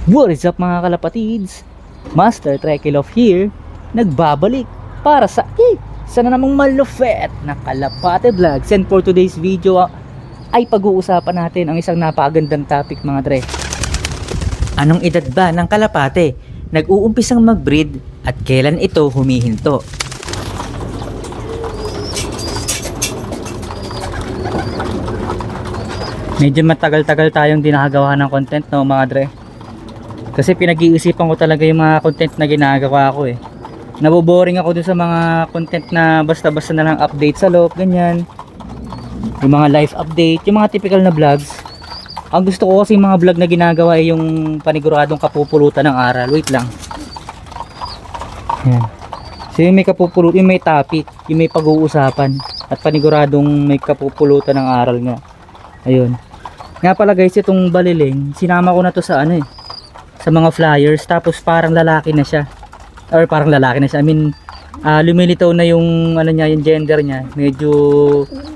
What is up mga kalapatids? Master Trekilov here, nagbabalik para sa sana namang malupet na kalapate vlogs. And for today's video ay pag-uusapan natin ang isang napakagandang topic mga dre. Anong edad ba ng kalapate nag-uumpisang mag-breed at kailan ito humihinto? Medyo matagal-tagal tayong di nakagawa ng content no mga dre. Kasi pinag-iisipan ko talaga yung mga content na ginagawa ko eh. Naboboring ako dun sa mga content na basta-basta na lang update sa loob, ganyan. Yung mga live update, yung mga typical na vlogs. Ang gusto ko kasi yung mga vlog na ginagawa ay yung paniguradong kapupulutan ng aral. Wait lang. Yan. So yung may kapupulutan, yung may topic, yung may pag-uusapan. At paniguradong may kapupulutan ng aral nga. Ayun. Nga pala guys, itong baliling, sinama ko na to sa ano eh. Sa mga flyers, tapos parang lalaki na siya. Or parang lalaki na siya. I mean, lumilitaw na yung ano niya, yung gender niya. Medyo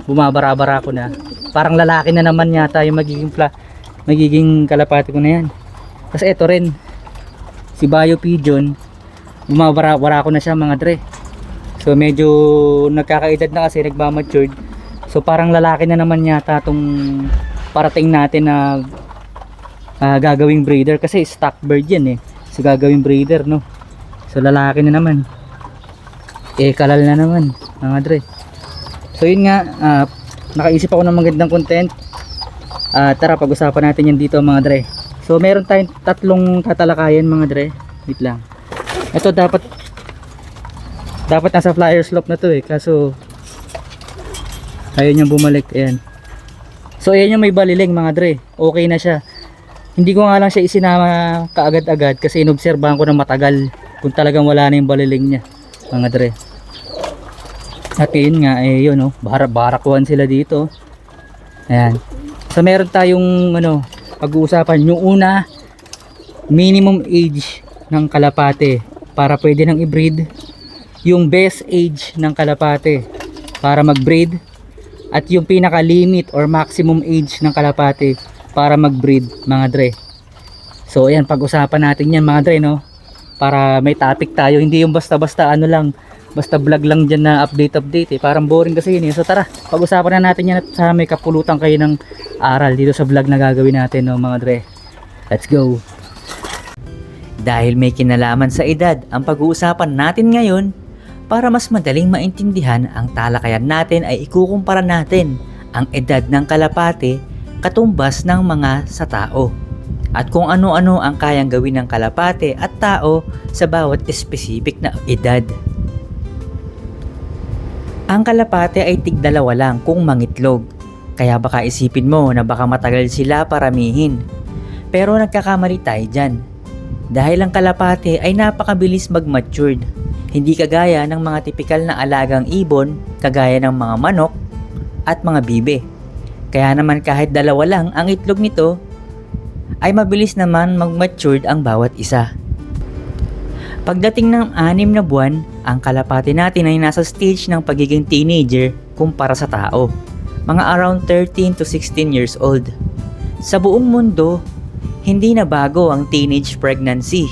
bumabara-bara ko na. Parang lalaki na naman yata yung magiging kalapati ko na yan. Tapos ito rin, si Bio Pigeon, bumabara-bara ko na siya mga dre. So medyo nagkakaedad na kasi, nagmamatured. So parang lalaki na naman yata tong parating natin na gagawing breeder, kasi stock bird yan eh. So gagawing breeder no. So lalaki na naman. Kalal na naman mga dre. So yun nga, nakaisip ako ng magandang content. Tara pag-usapan natin yan dito mga dre. So meron tayong tatlong tatalakayan mga dre. Wait lang. Ito dapat nasa flyer slope na to eh, kaso ayaw niyang bumalik. Ayan. So ayan yung may baliling mga dre. Okay na siya. Hindi ko nga lang siya isinama kaagad-agad kasi inobserbahan ko na matagal kung talagang wala na yung baliling niya mga dre. At yun nga yun oh, barakuan sila dito. Ayan. So meron tayong pag-uusapan. Yung una, minimum age ng kalapate para pwede nang i-breed. Yung best age ng kalapate para mag-breed. At yung pinaka limit or maximum age ng kalapate para mag-breed mga dre. So ayan, pag-usapan natin yan mga dre no, para may topic tayo, hindi yung basta-basta basta vlog lang dyan na update eh, parang boring kasi yun eh. So tara, pag-usapan na natin yan at sa may kapulutan kayo ng aral dito sa vlog na gagawin natin no mga dre. Let's go. Dahil may kinalaman sa edad ang pag-uusapan natin ngayon, para mas madaling maintindihan ang talakayan natin ay ikukumpara natin ang edad ng kalapate katumbas ng mga sa tao at kung ano-ano ang kayang gawin ng kalapate at tao sa bawat specific na edad. Ang kalapate ay tig-dalawa lang kung mangitlog, kaya baka isipin mo na baka matagal sila paramihin. Pero nagkakamali tayo dyan, dahil ang kalapate ay napakabilis mag-matured. Hindi kagaya ng mga tipikal na alagang ibon, kagaya ng mga manok at mga bibe. Kaya naman kahit dalawa lang ang itlog nito, ay mabilis naman mag-matured ang bawat isa. Pagdating ng 6 na buwan, ang kalapate natin ay nasa stage ng pagiging teenager kumpara sa tao. Mga around 13 to 16 years old. Sa buong mundo, hindi na bago ang teenage pregnancy.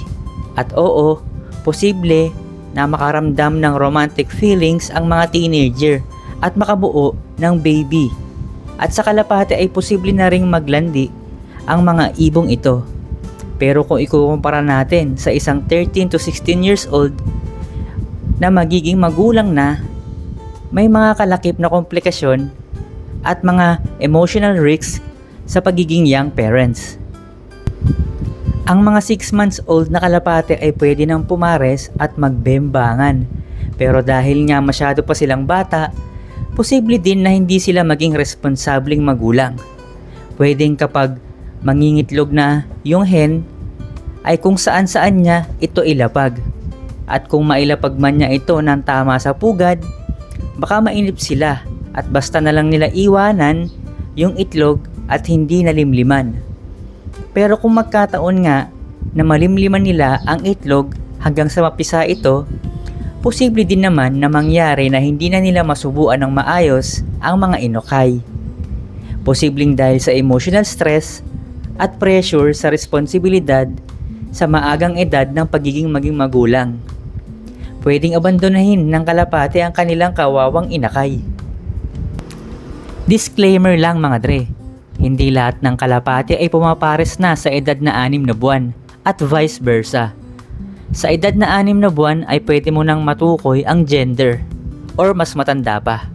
At oo, posible na makaramdam ng romantic feelings ang mga teenager at makabuo ng baby. At sa kalapate ay posible na ring maglandi ang mga ibong ito. Pero kung ikukumpara natin sa isang 13 to 16 years old na magiging magulang na, may mga kalakip na komplikasyon at mga emotional risks sa pagiging young parents. Ang mga 6 months old na kalapate ay pwede nang pumares at magbembangan. Pero dahil nga masyado pa silang bata, posible din na hindi sila maging responsableng magulang. Pwedeng kapag mangingitlog na yung hen, ay kung saan-saan niya ito ilapag. At kung mailapag man niya ito ng tama sa pugad, baka mainip sila at basta na lang nila iwanan yung itlog at hindi nalimliman. Pero kung magkataon nga na malimliman nila ang itlog hanggang sa mapisa ito, posible din naman na mangyari na hindi na nila masubuan ng maayos ang mga inukay. Posibleng dahil sa emotional stress at pressure sa responsibilidad sa maagang edad ng pagiging maging magulang. Pwedeng abandonahin ng kalapate ang kanilang kawawang inakay. Disclaimer lang mga dre, hindi lahat ng kalapate ay pumapares na sa edad na 6 na buwan at vice versa. Sa edad na 6 na buwan ay pwede mo nang matukoy ang gender or mas matanda pa.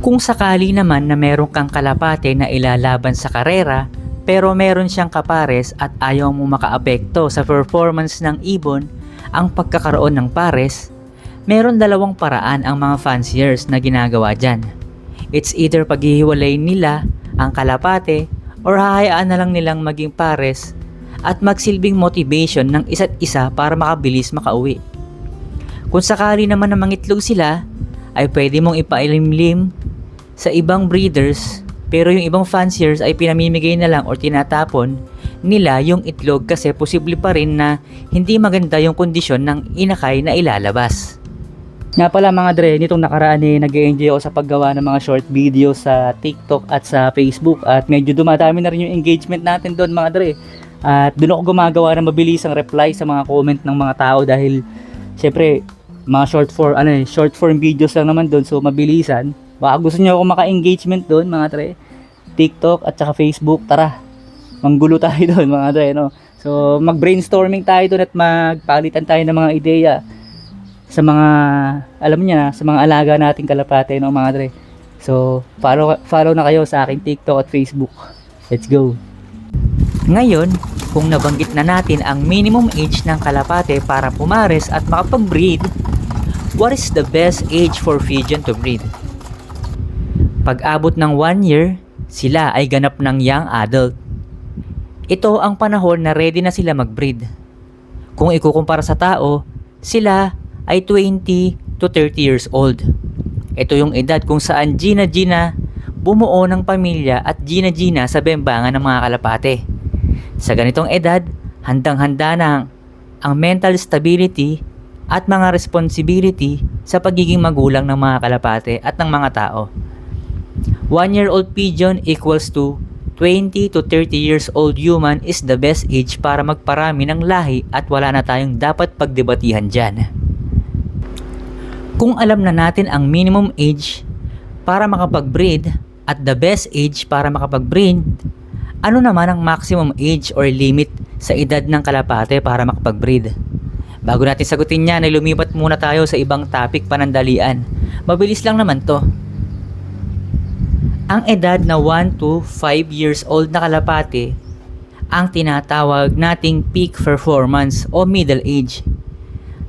Kung sakali naman na meron kang kalapate na ilalaban sa karera pero meron siyang kapares at ayaw mo makaapekto sa performance ng ibon ang pagkakaroon ng pares, meron dalawang paraan ang mga fanciers na ginagawa dyan. It's either paghihiwalayin nila ang kalapate or hahayaan na lang nilang maging pares at magsilbing motivation ng isa't isa para makabilis makauwi. Kung sakali naman na mangitlog sila, ay pwede mong ipailimlim sa ibang breeders pero yung ibang fanciers ay pinamimigay na lang o tinatapon nila yung itlog kasi posible pa rin na hindi maganda yung kondisyon ng inakay na ilalabas. Nga pala mga dre, nitong nakaraan nag-enjoy ako sa paggawa ng mga short video sa TikTok at sa Facebook at medyo dumadami na rin yung engagement natin doon mga dre. At doon ako gumagawa ng mabilisang reply sa mga comment ng mga tao dahil syempre mga short form videos lang naman doon, so mabilisan. Baka gusto niyo ako maka-engagement doon mga tre, TikTok at saka Facebook, tara manggulo tayo doon mga tre, no? So mag-brainstorming tayo doon at magpalitan tayo ng mga ideya sa mga alam niya na, sa mga alaga nating kalapate, no mga tre. So follow na kayo sa aking TikTok at Facebook. Let's go. Ngayon, kung nabanggit na natin ang minimum age ng kalapate para pumares at makapag-breed, what is the best age for Fijian to breed? Pag-abot ng 1 year, sila ay ganap ng young adult. Ito ang panahon na ready na sila mag-breed. Kung ikukumpara sa tao, sila ay 20 to 30 years old. Ito yung edad kung saan Gina bumuo ng pamilya at Gina sa bembangan ng mga kalapate. Sa ganitong edad, handang-handa na ang mental stability at mga responsibility sa pagiging magulang ng mga kalapate at ng mga tao. 1-year-old pigeon equals to 20 to 30 years old human is the best age para magparami ng lahi at wala na tayong dapat pagdebatihan dyan. Kung alam na natin ang minimum age para makapag-breed at the best age para makapag-breed, ano naman ang maximum age or limit sa edad ng kalapate para makapag-breed? Bago natin sagutin yan, ay lumipat muna tayo sa ibang topic panandalian. Mabilis lang naman to. Ang edad na 1 to 5 years old na kalapate ang tinatawag nating peak performance o middle age.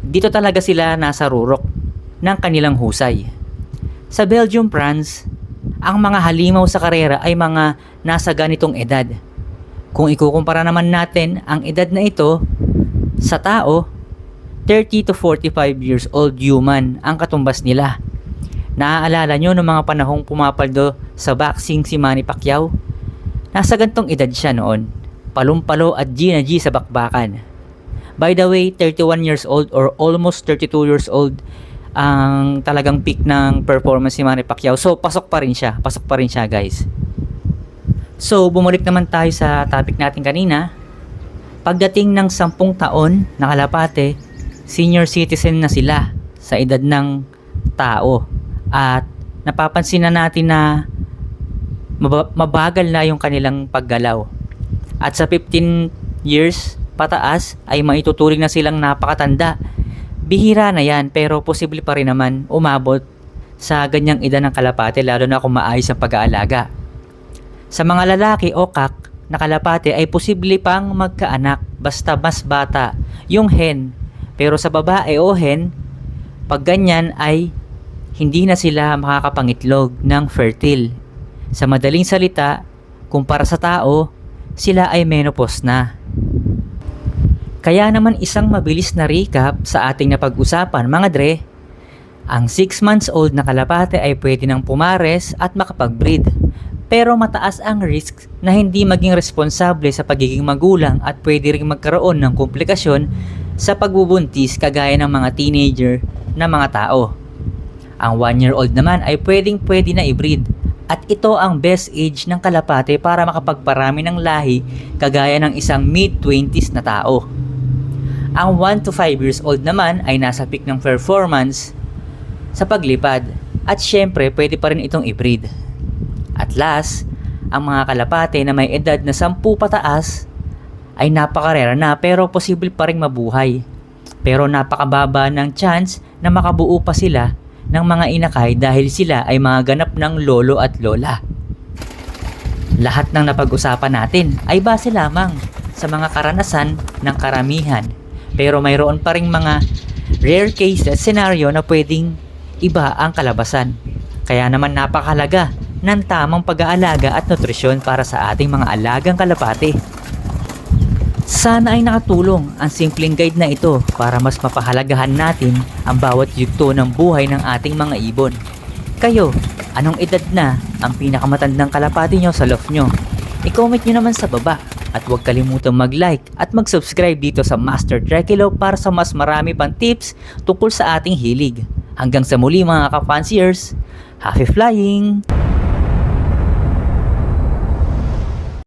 Dito talaga sila nasa rurok ng kanilang husay. Sa Belgium France, ang mga halimaw sa karera ay mga nasa ganitong edad. Kung ikukumpara naman natin ang edad na ito sa tao, 30 to 45 years old human ang katumbas nila. Naaalala nyo noong mga panahong pumapaldo sa boxing si Manny Pacquiao? Nasa gantong edad siya noon, palumpalo at Gina sa bakbakan. By the way, 31 years old or almost 32 years old ang talagang peak ng performance ni Manny Pacquiao. So pasok pa rin siya guys. So bumalik naman tayo sa topic natin kanina. Pagdating ng 10 taon na kalapate, senior citizen na sila sa edad ng tao at napapansin na natin na mabagal na yung kanilang paggalaw. At sa 15 years pataas ay maituturing na silang napakatanda. Bihira na yan pero posible pa rin naman umabot sa ganyang edad ng kalapate lalo na kung maayos ang pag-aalaga. Sa mga lalaki o kak na kalapate ay posible pang magkaanak basta mas bata yung hen. Pero sa babae o hen, pag ganyan ay hindi na sila makakapangitlog ng fertile. Sa madaling salita, kumpara sa tao, sila ay menopause na. Kaya naman isang mabilis na recap sa ating napag-usapan mga dre, ang 6 months old na kalapate ay pwede nang pumares at makapag-breed. Pero mataas ang risk na hindi maging responsable sa pagiging magulang at pwede ring magkaroon ng komplikasyon sa pagbubuntis kagaya ng mga teenager na mga tao. Ang 1-year-old naman ay pwede na i-breed At ito ang best age ng kalapate para makapagparami ng lahi kagaya ng isang mid-20s na tao. Ang 1 to 5 years old naman ay nasa peak ng performance sa paglipad at syempre pwede pa rin itong i-breed. At last, ang mga kalapate na may edad na 10 pataas ay napakarera na pero posible pa rin mabuhay. Pero napakababa ng chance na makabuo pa sila ng mga inakay dahil sila ay mga ganap ng lolo at lola. Lahat ng napag-usapan natin ay base lamang sa mga karanasan ng karamihan, pero mayroon pa ring mga rare case scenario na pwedeng iba ang kalabasan. Kaya naman napakahalaga ng tamang pag-aalaga at nutrisyon para sa ating mga alagang kalapate. Sana ay nakatulong ang simpleng guide na ito para mas mapahalagahan natin ang bawat yugto ng buhay ng ating mga ibon. Kayo, anong edad na ang pinakamatandang kalapati nyo sa loft nyo? I-comment nyo naman sa baba at huwag kalimutang mag-like at mag-subscribe dito sa Master Trekilo para sa mas marami pang tips tungkol sa ating hilig. Hanggang sa muli mga ka-fanciers, happy flying!